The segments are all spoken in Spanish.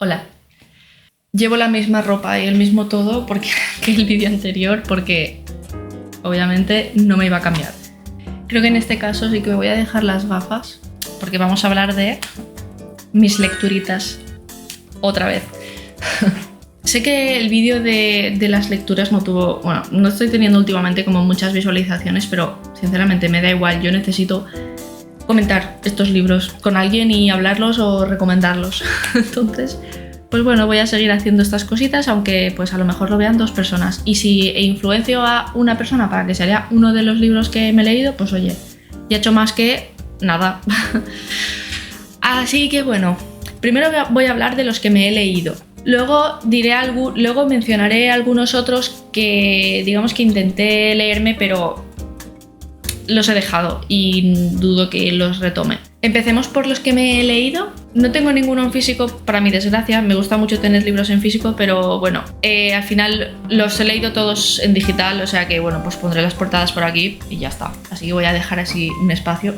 Hola. Llevo la misma ropa y el mismo todo que el vídeo anterior porque obviamente no me iba a cambiar. Creo que en este caso sí que me voy a dejar las gafas porque vamos a hablar de mis lecturitas otra vez. Sé que el vídeo de las lecturas no estoy teniendo últimamente como muchas visualizaciones, pero sinceramente me da igual, yo necesito comentar estos libros con alguien y hablarlos o recomendarlos. Entonces, pues bueno, voy a seguir haciendo estas cositas, aunque pues a lo mejor lo vean 2 personas. Y si influencio a una persona para que se lea uno de los libros que me he leído, pues oye, ya he hecho más que nada. Así que bueno, primero voy a hablar de los que me he leído. Luego mencionaré algunos otros que digamos que intenté leerme, pero los he dejado y dudo que los retome. Empecemos por los que me he leído. No tengo ninguno en físico, para mi desgracia. Me gusta mucho tener libros en físico, pero bueno, al final los he leído todos en digital, o sea que bueno, pues pondré las portadas por aquí y ya está. Así que voy a dejar así un espacio.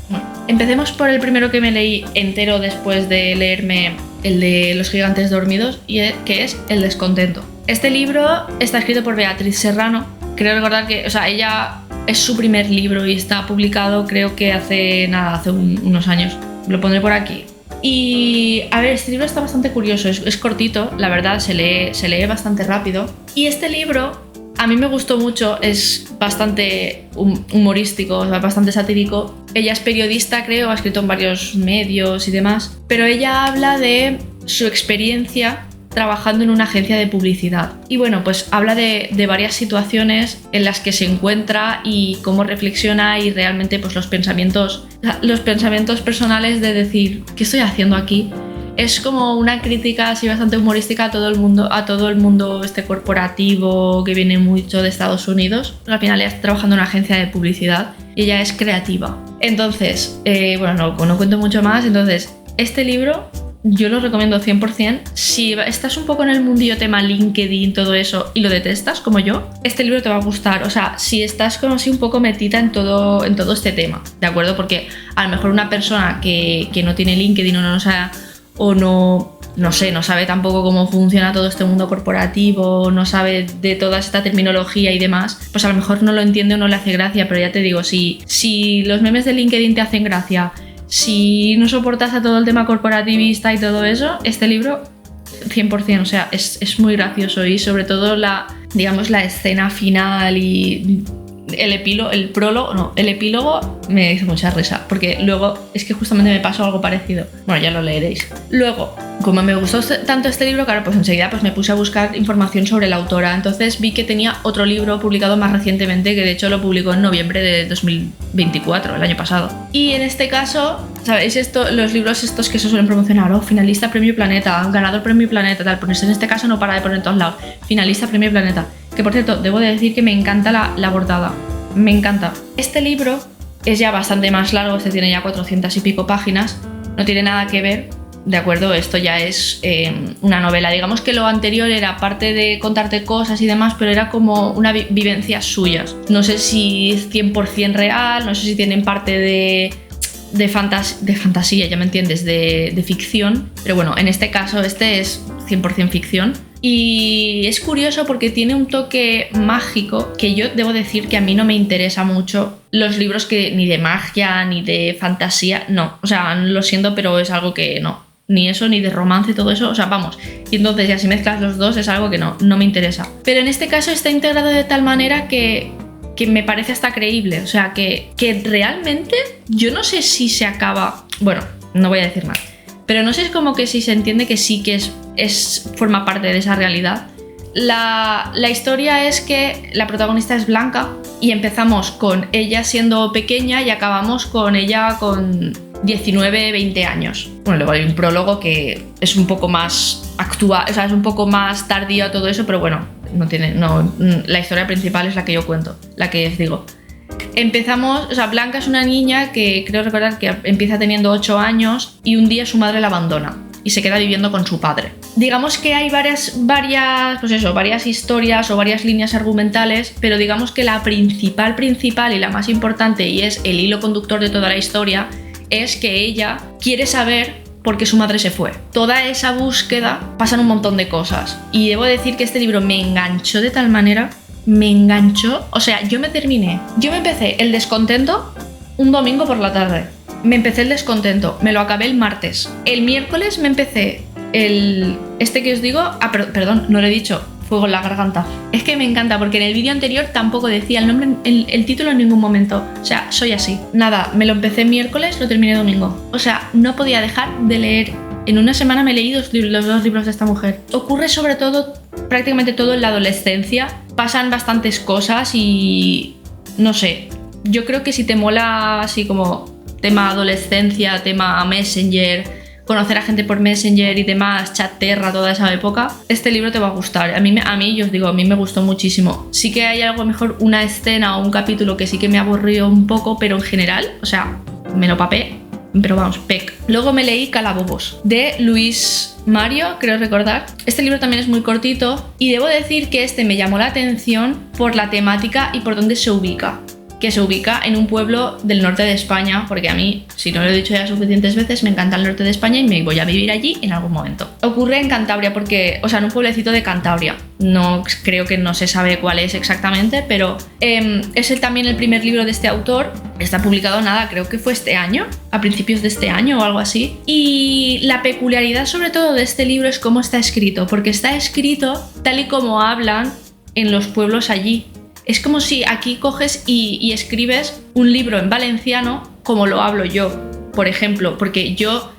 Bueno, empecemos por el primero que me leí entero después de leerme el de Los gigantes dormidos, que es El descontento. Este libro está escrito por Beatriz Serrano. Creo recordar que, ella es su primer libro y está publicado creo que hace unos años. Lo pondré por aquí. Y a ver, este libro está bastante curioso, es cortito, la verdad, se lee bastante rápido. Y este libro a mí me gustó mucho, es bastante humorístico, bastante satírico. Ella es periodista, creo, ha escrito en varios medios y demás, pero ella habla de su experiencia trabajando en una agencia de publicidad. Y bueno, pues habla de varias situaciones en las que se encuentra y cómo reflexiona y realmente pues los pensamientos personales de decir, ¿qué estoy haciendo aquí? Es como una crítica así bastante humorística a todo el mundo este corporativo que viene mucho de Estados Unidos. Al final ella está trabajando en una agencia de publicidad y ella es creativa. Entonces, no cuento mucho más. Entonces, este libro yo lo recomiendo 100%. Si estás un poco en el mundillo tema LinkedIn, todo eso, y lo detestas como yo, este libro te va a gustar. O sea, si estás como así un poco metida en todo este tema, ¿de acuerdo? Porque a lo mejor una persona que no tiene LinkedIn no sabe tampoco cómo funciona todo este mundo corporativo, no sabe de toda esta terminología y demás, pues a lo mejor no lo entiende o no le hace gracia, pero ya te digo, si los memes de LinkedIn te hacen gracia, si no soportas a todo el tema corporativista y todo eso, este libro 100%, o sea, es muy gracioso y sobre todo la escena final y el epílogo me hizo mucha risa, porque luego es que justamente me pasó algo parecido. Bueno, ya lo leeréis. Luego, como me gustó tanto este libro, claro, pues enseguida me puse a buscar información sobre la autora. Entonces vi que tenía otro libro publicado más recientemente, que de hecho lo publicó en noviembre de 2024, el año pasado. Y en este caso, ¿sabéis los libros estos que se suelen promocionar? Finalista Premio Planeta, ganador Premio Planeta, tal. Pues en este caso no para de poner en todos lados. Finalista Premio Planeta. Que por cierto, debo de decir que me encanta la portada. Me encanta. Este libro es ya bastante más largo, este tiene ya 400 y pico páginas. No tiene nada que ver, ¿de acuerdo? Esto ya es una novela. Digamos que lo anterior era parte de contarte cosas y demás, pero era como una vivencias suyas. No sé si es 100% real, no sé si tienen parte de fantasía, ya me entiendes, de ficción. Pero bueno, en este caso este es 100% ficción. Y es curioso porque tiene un toque mágico que yo debo decir que a mí no me interesa mucho los libros que ni de magia ni de fantasía, no, o sea, lo siento, pero es algo que no, ni eso ni de romance, todo eso, o sea, vamos, y entonces ya si mezclas los dos es algo que no me interesa. Pero en este caso está integrado de tal manera que me parece hasta creíble, o sea, que realmente yo no sé si se acaba, bueno, no voy a decir más, pero no sé, es como que si se entiende que sí que forma parte de esa realidad. La historia es que la protagonista es Blanca y empezamos con ella siendo pequeña y acabamos con ella con 19, 20 años. Bueno, luego hay un prólogo que es un poco más actual, o sea, es un poco más tardío todo eso, pero bueno, la historia principal es la que yo cuento, la que os digo. Empezamos, o sea, Blanca es una niña que creo recordar que empieza teniendo 8 años y un día su madre la abandona y se queda viviendo con su padre. Digamos que hay varias historias o varias líneas argumentales, pero digamos que la principal y la más importante, y es el hilo conductor de toda la historia, es que ella quiere saber porque su madre se fue. Toda esa búsqueda pasan un montón de cosas. Y debo decir que este libro me enganchó de tal manera, o sea, yo me empecé El Descontento un domingo por la tarde. Me empecé El Descontento, me lo acabé el martes. El miércoles me empecé este que os digo, perdón, no lo he dicho, Fuego en la garganta. Es que me encanta porque en el vídeo anterior tampoco decía el nombre, el título en ningún momento. O sea, soy así. Nada, me lo empecé miércoles, lo terminé domingo. O sea, no podía dejar de leer. En una semana me he leído los 2 libros de esta mujer. Ocurre sobre todo, prácticamente todo en la adolescencia. Pasan bastantes cosas y no sé. Yo creo que si te mola así como tema adolescencia, tema Messenger, conocer a gente por Messenger y demás, Chatterra, toda esa época, este libro te va a gustar. A mí, yo os digo, a mí me gustó muchísimo. Sí que hay algo mejor, una escena o un capítulo que sí que me aburrió un poco, pero en general, o sea, me lo papé, pero vamos, pec. Luego me leí Calabobos, de Luis Mario, creo recordar. Este libro también es muy cortito y debo decir que este me llamó la atención por la temática y por dónde se ubica. Que se ubica en un pueblo del norte de España, porque a mí, si no lo he dicho ya suficientes veces, me encanta el norte de España y me voy a vivir allí en algún momento. Ocurre en Cantabria, porque, o sea, en un pueblecito de Cantabria. No creo que no se sabe cuál es exactamente, pero es también el primer libro de este autor. Está publicado, creo que fue este año, a principios de este año o algo así. Y la peculiaridad sobre todo de este libro es cómo está escrito, porque está escrito tal y como hablan en los pueblos allí. Es como si aquí coges y escribes un libro en valenciano como lo hablo yo, por ejemplo, porque yo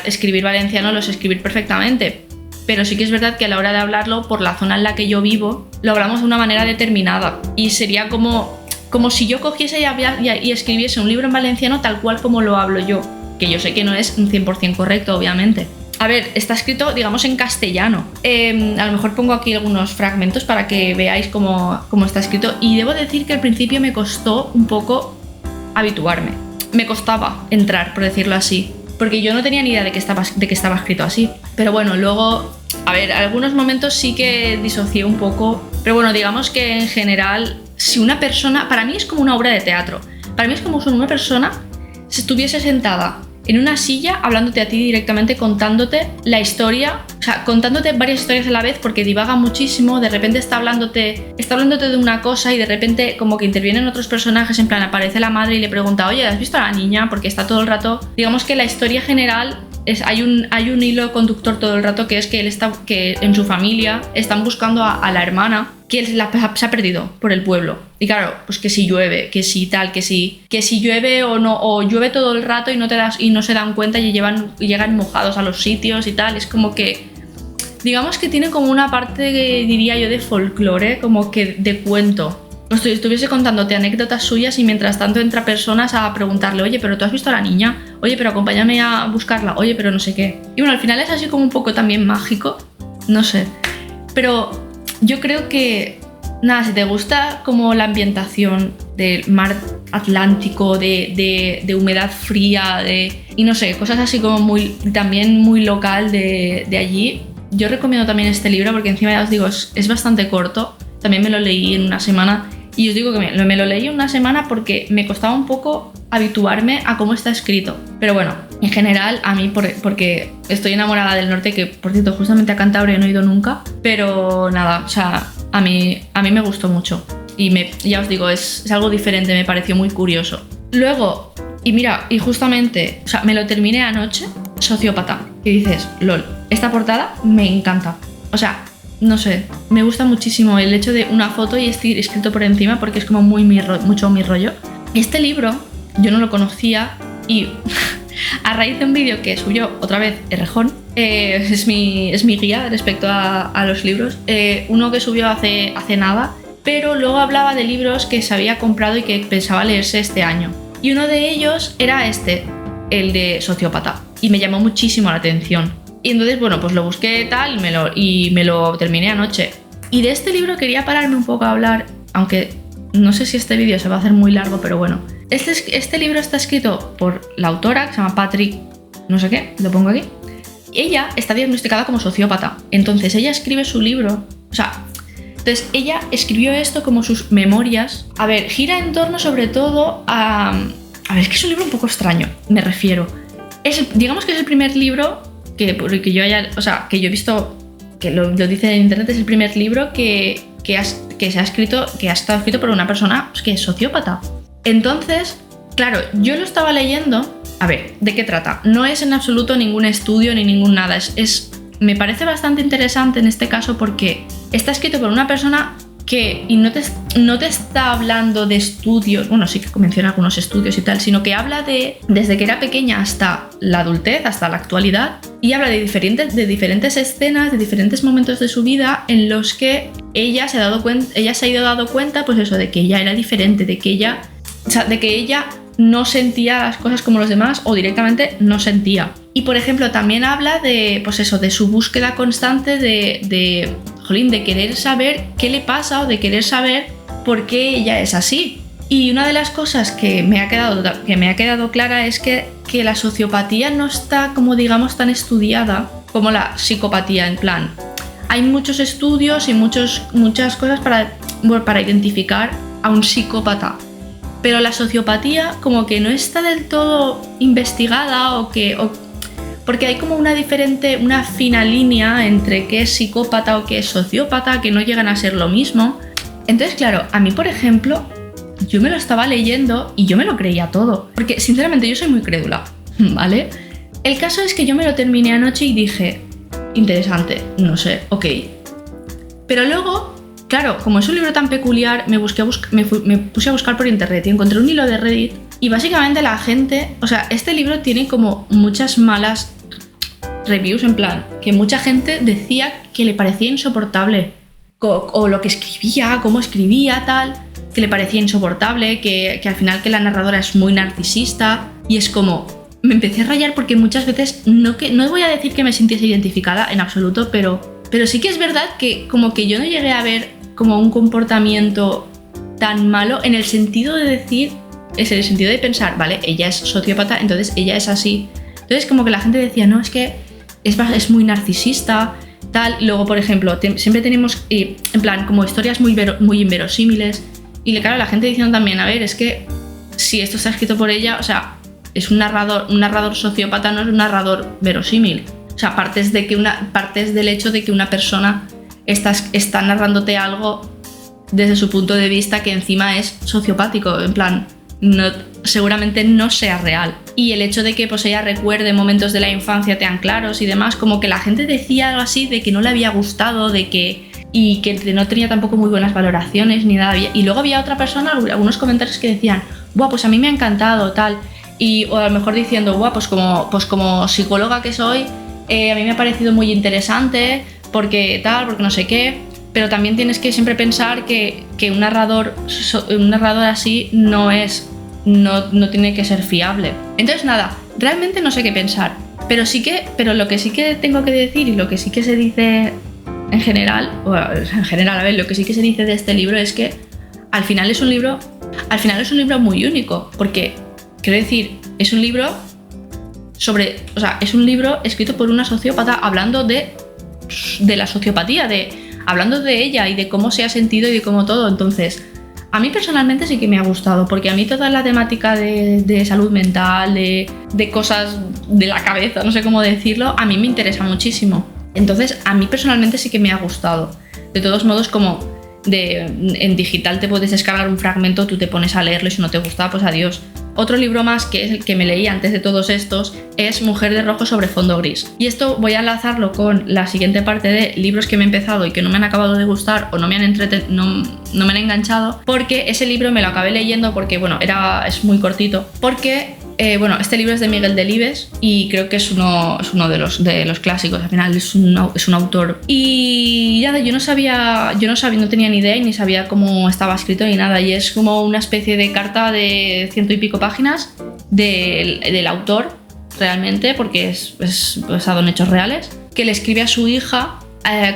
escribir valenciano lo sé escribir perfectamente, pero sí que es verdad que a la hora de hablarlo, por la zona en la que yo vivo, lo hablamos de una manera determinada y sería como si yo cogiese y escribiese un libro en valenciano tal cual como lo hablo yo, que yo sé que no es un 100% correcto, obviamente. A ver, está escrito, digamos, en castellano. A lo mejor pongo aquí algunos fragmentos para que veáis cómo está escrito. Y debo decir que al principio me costó un poco habituarme. Me costaba entrar, por decirlo así. Porque yo no tenía ni idea de que estaba escrito así. Pero bueno, luego, a ver, algunos momentos sí que disocié un poco. Pero bueno, digamos que en general, si una persona... Para mí es como una obra de teatro. Para mí es como si una persona se estuviese sentada en una silla hablándote a ti directamente, contándote la historia, o sea, contándote varias historias a la vez porque divaga muchísimo, de repente está hablándote de una cosa y de repente como que intervienen otros personajes, en plan aparece la madre y le pregunta, oye, ¿has visto a la niña? Porque está todo el rato, digamos que la historia general hay un hilo conductor todo el rato que es que en su familia están buscando a la hermana que se ha perdido por el pueblo. Y claro, pues que si llueve, que si tal, que si llueve o no, o llueve todo el rato y no se dan cuenta y llegan mojados a los sitios y tal. Es como que, digamos que tiene como una parte, diría yo, de folclore, como que de cuento. Estuviese contándote anécdotas suyas y mientras tanto entra personas a preguntarle, oye, pero ¿tú has visto a la niña? Oye, pero acompáñame a buscarla. Oye, pero no sé qué. Y bueno, al final es así como un poco también mágico, no sé. Pero yo creo que, si te gusta como la ambientación del mar Atlántico, de humedad fría, y no sé, cosas así como también muy local de allí, yo recomiendo también este libro porque encima ya os digo, es bastante corto. También me lo leí en una semana y os digo que me lo leí en una semana porque me costaba un poco habituarme a cómo está escrito. Pero bueno, en general a mí, porque estoy enamorada del norte, que por cierto justamente a Cantabria no he ido nunca, pero nada, o sea, a mí me gustó mucho y ya os digo, es algo diferente, me pareció muy curioso. Luego, y justamente, o sea, me lo terminé anoche, Sociópata, y dices, lol, esta portada me encanta, o sea, no sé, me gusta muchísimo el hecho de una foto y escrito por encima porque es como mucho mi rollo. Este libro yo no lo conocía y a raíz de un vídeo que subió otra vez Errejón, es mi guía respecto a los libros, uno que subió hace nada, pero luego hablaba de libros que se había comprado y que pensaba leerse este año. Y uno de ellos era el de Sociópata, y me llamó muchísimo la atención. Y entonces, bueno, pues lo busqué tal y me lo terminé anoche. Y de este libro quería pararme un poco a hablar, aunque no sé si este vídeo se va a hacer muy largo, pero bueno. Este libro está escrito por la autora, que se llama Patrick, no sé qué, lo pongo aquí. Ella está diagnosticada como sociópata. Entonces ella escribe su libro, entonces ella escribió esto como sus memorias. A ver, gira en torno sobre todo a ver, es que es un libro un poco extraño, me refiero. digamos que es el primer libro que yo haya, o sea, que yo he visto, que lo dice en internet, es el primer libro que se ha escrito, que ha estado escrito por una persona que es sociópata. Entonces, claro, yo lo estaba leyendo. A ver, ¿de qué trata? No es en absoluto ningún estudio ni ningún nada. Me parece bastante interesante en este caso porque está escrito por una persona y no te está hablando de estudios, bueno, sí que menciona algunos estudios y tal, sino que habla desde que era pequeña hasta la adultez, hasta la actualidad, y habla de diferentes escenas, de diferentes momentos de su vida en los que ella se ha ido dando cuenta, pues eso, de que ella era diferente, de que ella no sentía las cosas como los demás o directamente no sentía. Y por ejemplo también habla de, pues eso, de su búsqueda constante de querer saber qué le pasa o de querer saber por qué ella es así. Y una de las cosas que me ha quedado clara es que la sociopatía no está, como digamos, tan estudiada como la psicopatía. En plan, hay muchos estudios y muchas cosas para identificar a un psicópata, pero la sociopatía como que no está del todo investigada porque hay como una fina línea entre qué es psicópata o qué es sociópata, que no llegan a ser lo mismo. Entonces, claro, a mí, por ejemplo, yo me lo estaba leyendo y yo me lo creía todo, porque sinceramente yo soy muy crédula, ¿vale? El caso es que yo me lo terminé anoche y dije, interesante, no sé, ok. Pero luego, claro, como es un libro tan peculiar, me puse a buscar por internet y encontré un hilo de Reddit y básicamente la gente, o sea, este libro tiene como muchas malas reviews, en plan, que mucha gente decía que le parecía insoportable o lo que escribía, cómo escribía, tal, que le parecía insoportable, que al final que la narradora es muy narcisista, y es como, me empecé a rayar porque muchas veces, no voy a decir que me sintiese identificada en absoluto, pero sí que es verdad que como que yo no llegué a ver como un comportamiento tan malo en el sentido de decir, es en el sentido de pensar, vale, ella es sociópata, entonces ella es así. Entonces como que la gente decía, no, es que es muy narcisista, tal. Luego, por ejemplo, siempre tenemos, en plan, como historias muy inverosímiles. Y claro, la gente diciendo también, a ver, es que si esto está escrito por ella, o sea, es un narrador sociópata, no es un narrador verosímil. O sea, partes del hecho de que una persona está narrándote algo desde su punto de vista que encima es sociopático, en plan, seguramente no sea real. Y el hecho de que pues ella recuerde momentos de la infancia tan claros y demás, como que la gente decía algo así de que no le había gustado, y que no tenía tampoco muy buenas valoraciones ni nada. Y luego había otra persona, algunos comentarios que decían, buah, pues a mí me ha encantado, tal. O a lo mejor diciendo, buah, pues como psicóloga que soy, a mí me ha parecido muy interesante, porque no sé qué. Pero también tienes que siempre pensar que un narrador así no tiene que ser fiable. Entonces nada, realmente no sé qué pensar. Pero lo que sí que tengo que decir y lo que sí que se dice en general, a ver, lo que sí que se dice de este libro es que al final es un libro muy único, porque quiero decir, es un libro escrito por una sociópata hablando de la sociopatía, hablando de ella y de cómo se ha sentido y de cómo todo. Entonces, a mí personalmente sí que me ha gustado, porque a mí toda la temática de salud mental, de cosas de la cabeza, no sé cómo decirlo, a mí me interesa muchísimo. Entonces, a mí personalmente sí que me ha gustado. De todos modos, como en digital te puedes descargar un fragmento, tú te pones a leerlo y si no te gusta, pues adiós. Otro libro más, que es el que me leí antes de todos estos, es Mujer de rojo sobre fondo gris. Y esto voy a enlazarlo con la siguiente parte de libros que me he empezado y que no me han acabado de gustar o no me han enganchado, porque ese libro me lo acabé leyendo porque, bueno, es muy cortito, porque este libro es de Miguel Delibes y creo que es uno de los clásicos. Al final es un autor. Y ya yo no tenía ni idea y ni sabía cómo estaba escrito ni nada. Y es como una especie de carta de 100 y pico páginas del autor, realmente, porque es basado en hechos reales, que le escribe a su hija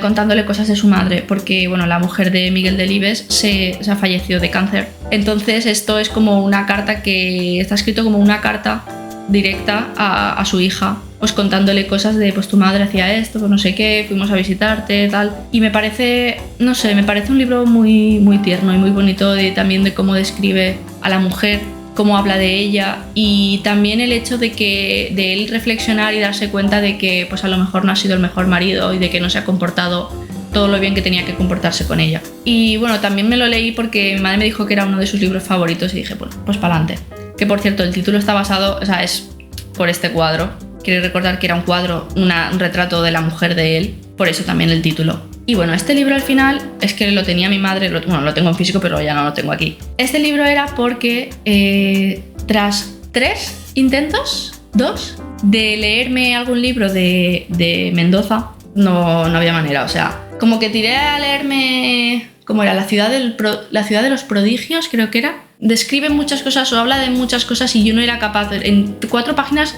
contándole cosas de su madre, porque bueno, la mujer de Miguel Delibes se ha fallecido de cáncer. Entonces esto es como una carta que está escrito como una carta directa a su hija, pues contándole cosas de pues tu madre hacía esto, pues no sé qué, fuimos a visitarte, tal. Y me parece un libro muy, muy tierno y muy bonito también de cómo describe a la mujer, cómo habla de ella, y también el hecho de él reflexionar y darse cuenta de que pues a lo mejor no ha sido el mejor marido y de que no se ha comportado todo lo bien que tenía que comportarse con ella. Y bueno, también me lo leí porque mi madre me dijo que era uno de sus libros favoritos y dije, bueno, pues para adelante. Que por cierto, el título está basado, o sea, es por este cuadro. Quiero recordar que era un cuadro, un retrato de la mujer de él, por eso también el título. Y bueno, este libro al final es que lo tenía mi madre, bueno, lo tengo en físico, pero ya no lo tengo aquí. Este libro era porque tras 3 intentos, 2, de leerme algún libro de Mendoza, no había manera, o sea, como que tiré a leerme, ¿cómo era? La ciudad de los prodigios, creo que era. Describe muchas cosas o habla de muchas cosas y yo no era capaz, en 4 páginas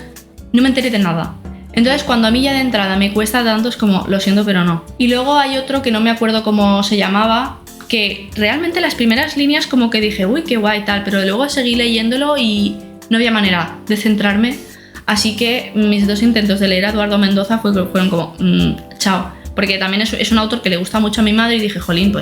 no me enteré de nada. Entonces cuando a mí ya de entrada me cuesta tanto es como, lo siento pero no. Y luego hay otro que no me acuerdo cómo se llamaba, que realmente las primeras líneas como que dije, uy, qué guay tal, pero luego seguí leyéndolo y no había manera de centrarme. Así que mis 2 intentos de leer a Eduardo Mendoza fueron como, chao. Porque también es un autor que le gusta mucho a mi madre y dije, jolín,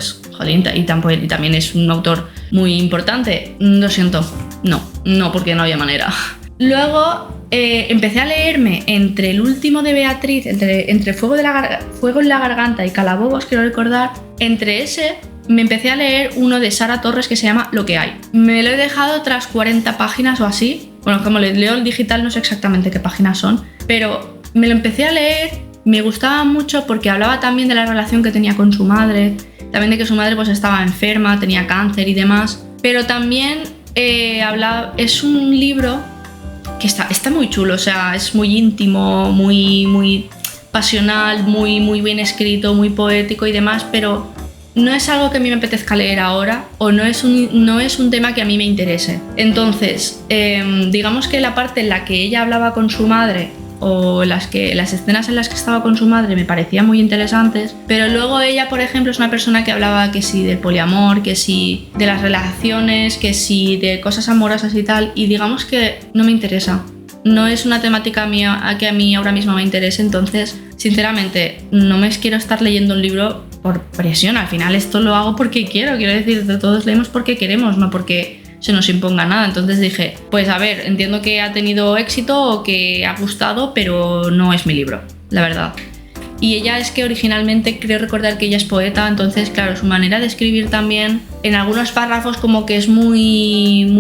y también es un autor muy importante. Lo siento, no, porque no había manera. Luego empecé a leerme entre el último de Beatriz, entre Fuego en la garganta y Calabobos, quiero recordar, entre ese me empecé a leer uno de Sara Torres que se llama Lo que hay. Me lo he dejado tras 40 páginas o así. Bueno, como leo el digital no sé exactamente qué páginas son, pero me lo empecé a leer. Me gustaba mucho porque hablaba también de la relación que tenía con su madre, también de que su madre pues estaba enferma, tenía cáncer y demás, pero también es un libro que está muy chulo, o sea, es muy íntimo, muy pasional, muy bien escrito, muy poético y demás, pero no es algo que a mí me apetezca leer ahora o no es un tema que a mí me interese. Entonces, digamos que la parte en la que ella hablaba con su madre o las escenas en las que estaba con su madre me parecían muy interesantes, pero luego ella, por ejemplo, es una persona que hablaba que sí del poliamor, que sí de las relaciones, que sí de cosas amorosas y tal, y digamos que no me interesa. No es una temática mía que a mí ahora mismo me interese, entonces, sinceramente, no me quiero estar leyendo un libro por presión. Al final esto lo hago porque quiero decir, todos leemos porque queremos, no porque se nos imponga nada. Entonces dije, pues a ver, entiendo que ha tenido éxito o que ha gustado, pero no es mi libro, la verdad. Y ella es que originalmente creo recordar que ella es poeta, entonces claro, su manera de escribir también, en algunos párrafos como que es muy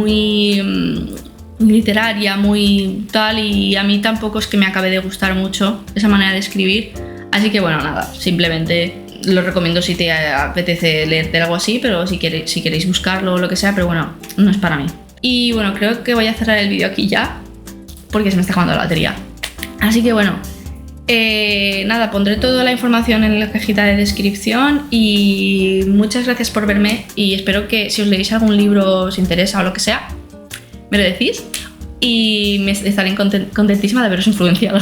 literaria, muy tal, y a mí tampoco es que me acabe de gustar mucho esa manera de escribir. Así que bueno, nada, simplemente lo recomiendo si te apetece leerte algo así, pero si queréis buscarlo o lo que sea, pero bueno, no es para mí. Y bueno, creo que voy a cerrar el vídeo aquí ya, porque se me está acabando la batería. Así que bueno, nada, pondré toda la información en la cajita de descripción y muchas gracias por verme y espero que si os leéis algún libro, os interesa o lo que sea, me lo decís y me estaré contentísima de haberos influenciado.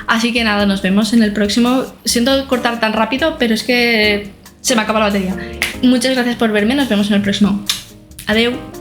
Así que nada, nos vemos en el próximo. Siento cortar tan rápido, pero es que se me acaba la batería. Muchas gracias por verme, nos vemos en el próximo. Adeu.